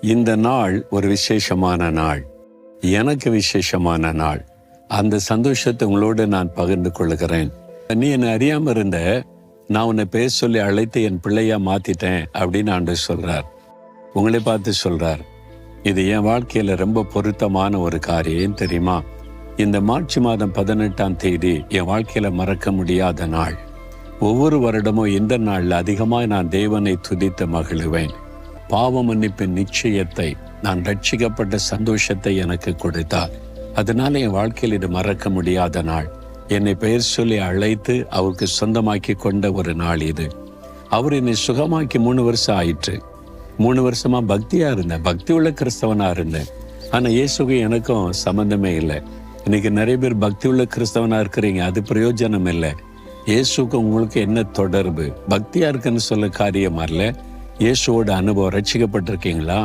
இந்த நாள் ஒரு விசேஷமான நாள், எனக்கு விசேஷமான நாள். அந்த சந்தோஷத்தை உங்களோடு நான் பகிர்ந்து கொள்கிறேன். நீ என்னை அறியாம இருந்த, நான் உன்னை பேர் சொல்லி அழைத்து என் பிள்ளையா மாத்திட்டேன் அப்படின்னு ஆண்டவர் சொல்றார். உங்களை பார்த்து சொல்றார். இது என் வாழ்க்கையில ரொம்ப பொருத்தமான ஒரு காரியம் தெரியுமா? இந்த மார்ச் மாதம் 18ஆம் தேதி என் வாழ்க்கையில மறக்க முடியாத நாள். ஒவ்வொரு வருடமும் இந்த நாள்ல அதிகமாய் நான் தேவனை துதித்து மகிழுவேன். பாவ மன்னிப்பின் நிச்சயத்தை, நான் ரட்சிக்கப்பட்ட சந்தோஷத்தை எனக்கு கொடுத்தார். அதனால என் வாழ்க்கையில் இது மறக்க முடியாத நாள். என்னை பெயர் சொல்லி அழைத்து அவருக்கு சொந்தமாக்கி கொண்ட ஒரு நாள் இது. அவர் என்னை சுகமாக்கி 3 வருஷம் ஆயிற்று. 3 வருஷமா பக்தியா இருந்தேன், பக்தி உள்ள கிறிஸ்தவனா இருந்தேன். ஆனா இயேசுக்கு எனக்கும் சம்பந்தமே இல்லை. இன்னைக்கு நிறைய பேர் பக்தி உள்ள கிறிஸ்தவனா இருக்கிறீங்க, அது பிரயோஜனம் இல்லை. இயேசுக்கு உங்களுக்கு என்ன தொடர்பு? பக்தியா இருக்குன்னு சொல்ல காரியம் அல்ல. இயேசுவோட அனுபவம். ரட்சிக்கப்பட்டிருக்கீங்களா?